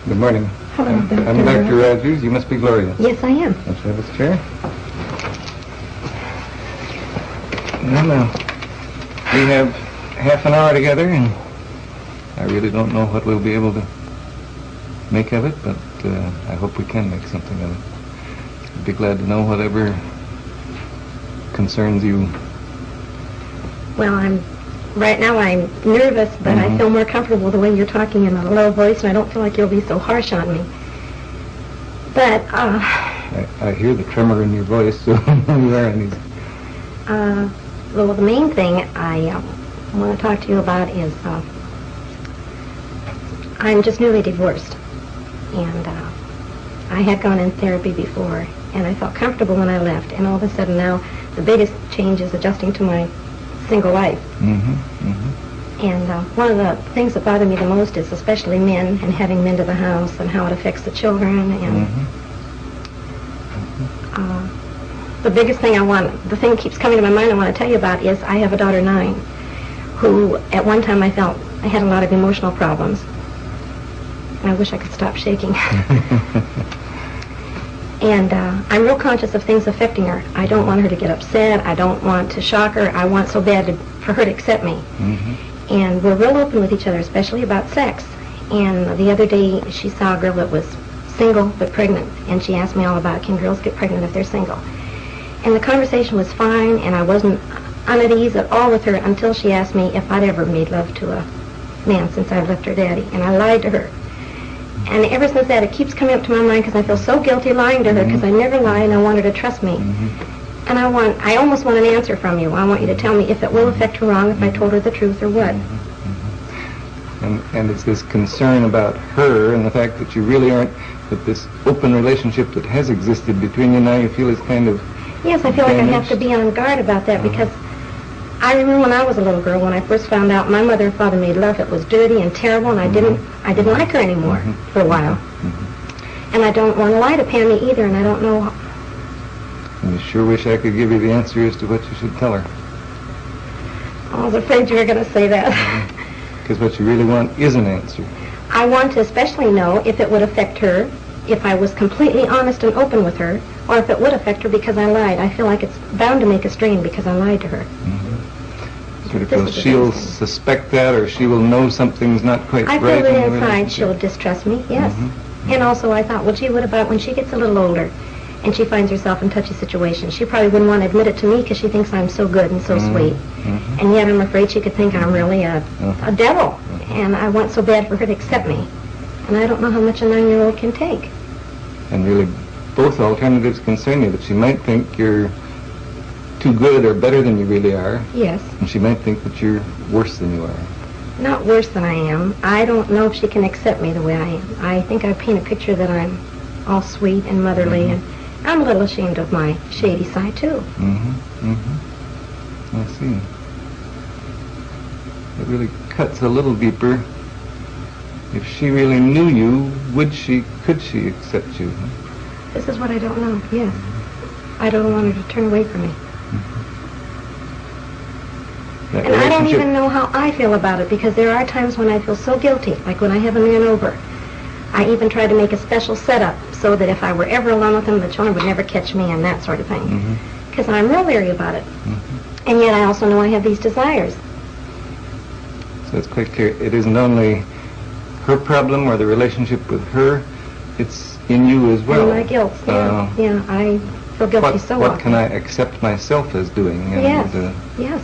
Good morning. Hello, Dr. I'm Dr. Rogers. You must be Gloria. Yes, I am. Let's have this chair. Now, we have half an hour together, and I really don't know what we'll be able to make of it, but I hope we can make something of it. I'd be glad to know whatever concerns you. Well, right now I'm nervous, but I feel more comfortable the way you're talking in a low voice, and I don't feel like you'll be so harsh on me. But, I hear the tremor in your voice, so you are uneasy. well, the main thing I want to talk to you about is I'm just newly divorced, and I had gone in therapy before, and I felt comfortable when I left, and all of a sudden now the biggest change is adjusting to my single life. And one of the things that bother me the most is especially men, and having men to the house, and how it affects the children, and the biggest thing the thing that keeps coming to my mind I want to tell you about is I have a daughter, 9, who at one time I felt I had a lot of emotional problems. I wish I could stop shaking. And I'm real conscious of things affecting her. I don't want her to get upset. I don't want to shock her. I want so bad for her to accept me. And we're real open with each other, especially about sex. And the other day she saw a girl that was single but pregnant, and she asked me all about, can girls get pregnant if they're single? And the conversation was fine, and I wasn't at ease at all with her until she asked me if I'd ever made love to a man since I left her daddy. And I lied to her. And ever since that, it keeps coming up to my mind because I feel so guilty lying to her because I never lie, and I want her to trust me. And I almost want an answer from you. I want you to tell me if it will affect her wrong if I told her the truth or what. And it's this concern about her and the fact that you really aren't, that this open relationship that has existed between you now you feel is kind of Yes, I feel like I have to be on guard about that because I remember when I was a little girl, when I first found out my mother and father made love, it was dirty and terrible, and I didn't like her anymore for a while. And I don't want to lie to Pammy either, and I don't know. And you sure wish I could give you the answer as to what you should tell her. I was afraid you were going to say that. Because what you really want is an answer. I want to especially know if it would affect her, if I was completely honest and open with her, or if it would affect her because I lied. I feel like it's bound to make a strain because I lied to her. Sort of feels she'll suspect that, or she will know something's not quite right. I feel that inside she'll distrust me, yes. And also I thought, well, gee, what about when she gets a little older and she finds herself in touchy situations? She probably wouldn't want to admit it to me because she thinks I'm so good and so sweet. And yet I'm afraid she could think I'm really a devil. And I want so bad for her to accept me. And I don't know how much a 9-year-old can take. And really, both alternatives concern you, that she might think you're too good or better than you really are. Yes. And she might think that you're worse than you are. Not worse than I am. I don't know if she can accept me the way I am. I think I paint a picture that I'm all sweet and motherly, and I'm a little ashamed of my shady side, too. I see. It really cuts a little deeper. If she really knew you, could she accept you? This is what I don't know, yes. I don't want her to turn away from me. And I don't even know how I feel about it, because there are times when I feel so guilty, like when I have a man over. I even try to make a special setup so that if I were ever alone with him, the children would never catch me and that sort of thing. Because I'm real leery about it. And yet I also know I have these desires. So it's quite clear, it isn't only her problem or the relationship with her, it's in you as well. And my guilt, yeah, I feel guilty so often. What can I accept myself as doing? And, yes.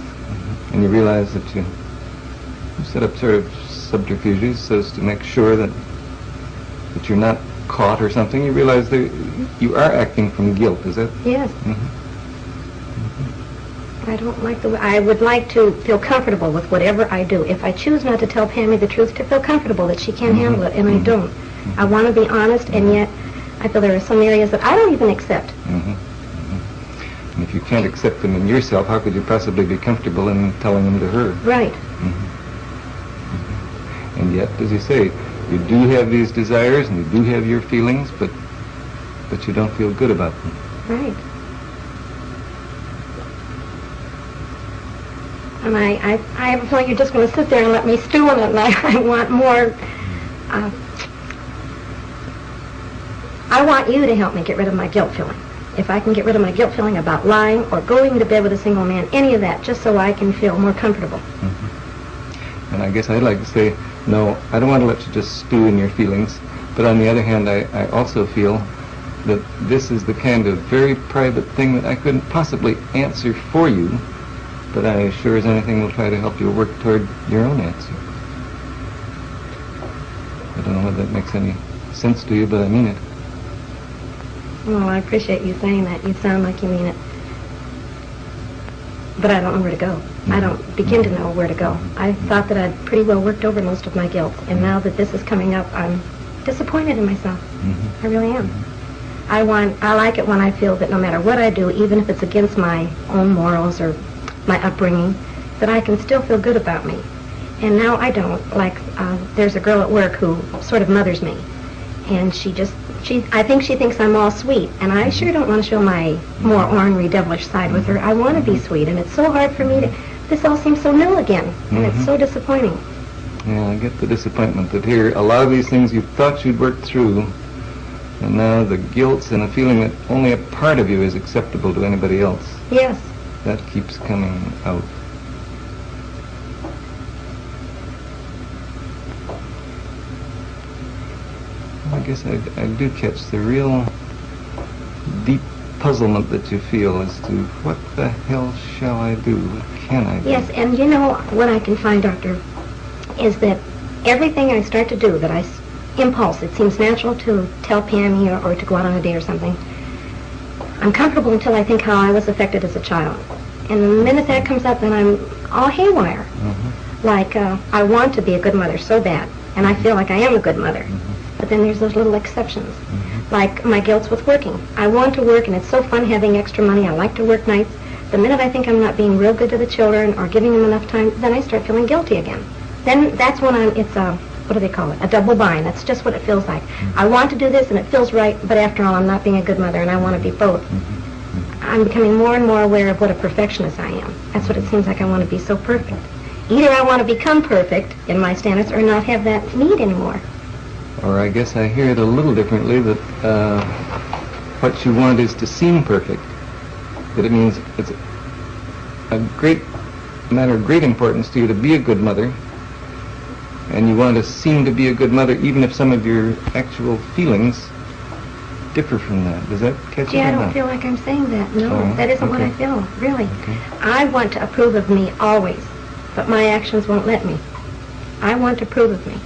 And you realize that you set up sort of subterfuges so as to make sure that you're not caught or something. You realize that you are acting from guilt, is that? Yes. I don't like the way, I would like to feel comfortable with whatever I do. If I choose not to tell Pammy the truth, to feel comfortable that she can't handle it, and I don't. I want to be honest, and yet I feel there are some areas that I don't even accept. And if you can't accept them in yourself, how could you possibly be comfortable in telling them to her? Right. And yet, as you say, you do have these desires and you do have your feelings, but you don't feel good about them. Right. And I have a feeling you're just going to sit there and let me stew in it, and I want more. I want you to help me get rid of my guilt feeling. If I can get rid of my guilt feeling about lying or going to bed with a single man, any of that, just so I can feel more comfortable. Mm-hmm. And I guess I'd like to say, no, I don't want to let you just stew in your feelings. But on the other hand, I also feel that this is the kind of very private thing that I couldn't possibly answer for you, but I sure as anything will try to help you work toward your own answer. I don't know whether that makes any sense to you, but I mean it. Well, I appreciate you saying that. You sound like you mean it. But I don't know where to go. I don't begin to know where to go. I thought that I'd pretty well worked over most of my guilt, and now that this is coming up, I'm disappointed in myself. I really am. I like it when I feel that no matter what I do, even if it's against my own morals or my upbringing, that I can still feel good about me. And now I don't. Like, there's a girl at work who sort of mothers me, and I think she thinks I'm all sweet, and I sure don't want to show my more ornery, devilish side with her. I want to be sweet, and it's so hard for me to. This all seems so new again, and it's so disappointing. Yeah, I get the disappointment that here, a lot of these things you thought you'd worked through, and now the guilt and a feeling that only a part of you is acceptable to anybody else. Yes. That keeps coming out. I guess I do catch the real deep puzzlement that you feel as to what the hell shall I do? What can I do? Yes, and you know what I can find, Doctor, is that everything I start to do, that impulse, it seems natural to tell Pammy or to go out on a date or something, I'm comfortable until I think how I was affected as a child. And the minute that comes up, then I'm all haywire. Like, I want to be a good mother so bad, and I feel like I am a good mother. But then there's those little exceptions. Like my guilt's with working. I want to work, and it's so fun having extra money. I like to work nights. The minute I think I'm not being real good to the children or giving them enough time, then I start feeling guilty again. Then that's when it's a, what do they call it? A double bind. That's just what it feels like. I want to do this, and it feels right, but after all, I'm not being a good mother, and I want to be both. I'm becoming more and more aware of what a perfectionist I am. That's what it seems like. I want to be so perfect. Either I want to become perfect in my standards or not have that need anymore. Or I guess I hear it a little differently, that what you want is to seem perfect. That it means it's a matter of great importance to you to be a good mother, and you want to seem to be a good mother even if some of your actual feelings differ from that. Does that catch you? Yeah, I don't feel like I'm saying that. No, that isn't what I feel, really. I want to approve of me always, but my actions won't let me. I want to approve of me.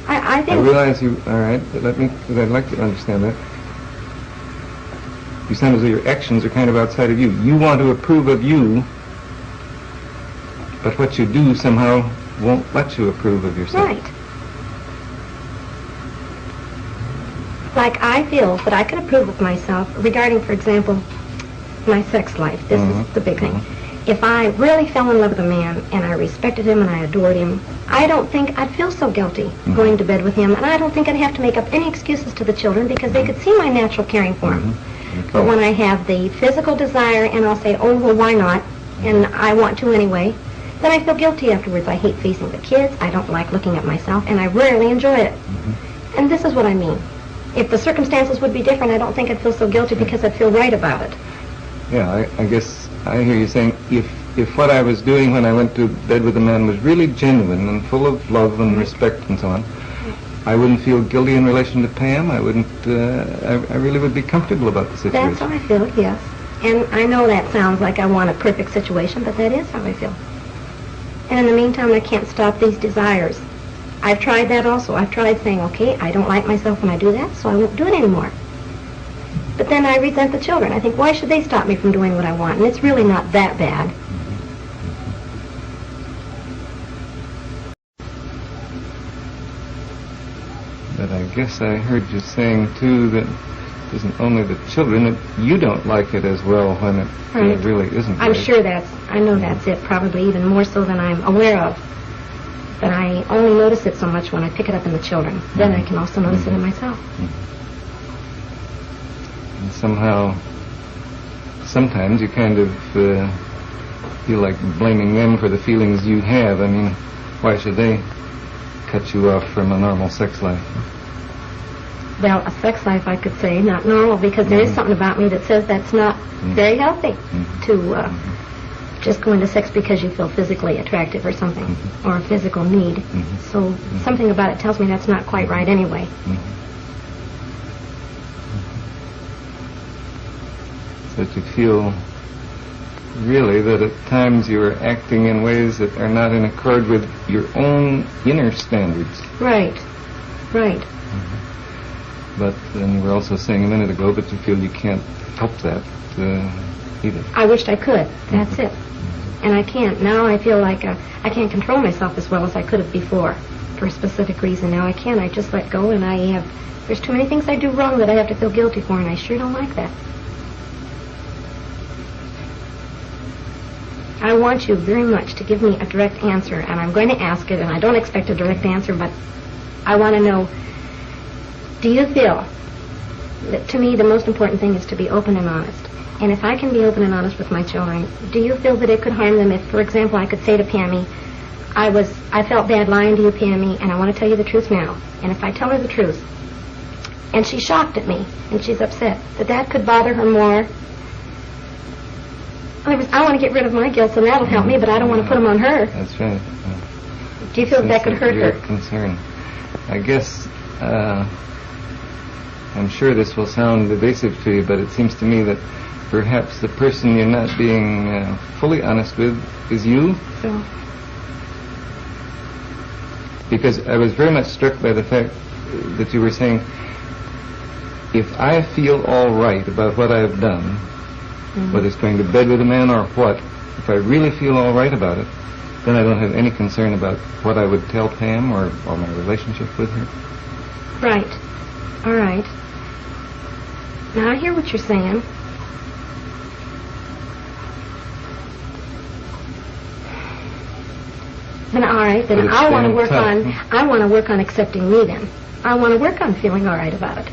I think... I realize you... All right, but I'd like to understand that. You sound as though your actions are kind of outside of you. You want to approve of you, but what you do somehow won't let you approve of yourself. Right. Like, I feel that I can approve of myself regarding, for example, my sex life. This is the big thing. If I really fell in love with a man and I respected him and I adored him, I don't think I'd feel so guilty going to bed with him, and I don't think I'd have to make up any excuses to the children because they could see my natural caring for him. But when I have the physical desire and I'll say, oh, well, why not, and I want to anyway, then I feel guilty afterwards. I hate facing the kids, I don't like looking at myself, and I rarely enjoy it. And this is what I mean. If the circumstances would be different, I don't think I'd feel so guilty because I'd feel right about it. Yeah, I guess I hear you saying if what I was doing when I went to bed with a man was really genuine and full of love and respect and so on, I wouldn't feel guilty in relation to Pam. I wouldn't, I really would be comfortable about the situation. That's how I feel, yes. And I know that sounds like I want a perfect situation, but that is how I feel. And in the meantime, I can't stop these desires. I've tried that also. I've tried saying, okay, I don't like myself when I do that, so I won't do it anymore. But then I resent the children. I think, why should they stop me from doing what I want? And it's really not that bad. But I guess I heard you saying, too, that it isn't only the children, that you don't like it as well when it really isn't. I'm sure I know that's it, probably even more so than I'm aware of. But I only notice it so much when I pick it up in the children. Then I can also notice it in myself. And somehow sometimes you kind of feel like blaming them for the feelings you have. I mean, why should they cut you off from a normal sex life? Well, a sex life, I could say, not normal, because there is something about me that says that's not very healthy to just go into sex because you feel physically attractive or something, or a physical need. So something about it tells me that's not quite right anyway. So that you feel really that at times you are acting in ways that are not in accord with your own inner standards. Right, right. But then you were also saying a minute ago that you feel you can't help that either. I wished I could. That's it. And I can't. Now I feel like I can't control myself as well as I could have before for a specific reason. Now I can't. I just let go, and there's too many things I do wrong that I have to feel guilty for, and I sure don't like that. I want you very much to give me a direct answer, and I'm going to ask it, and I don't expect a direct answer, but I want to know, do you feel that, to me, the most important thing is to be open and honest? And if I can be open and honest with my children, do you feel that it could harm them if, for example, I could say to Pammy, I felt bad lying to you, Pammy, and I want to tell you the truth now. And if I tell her the truth, and she's shocked at me, and she's upset, that could bother her more. I want to get rid of my guilt, so that'll help me, but I don't want to put them on her. That's right. Do you feel that could hurt her? Concern. I guess, I'm sure this will sound evasive to you, but it seems to me that perhaps the person you're not being fully honest with is you. So. Because I was very much struck by the fact that you were saying, if I feel all right about what I've done, whether it's going to bed with a man or what, if I really feel all right about it, then I don't have any concern about what I would tell Pam or my relationship with her. Right. All right. Now I hear what you're saying. Then all right, then I want to work on accepting me then. I want to work on feeling all right about it.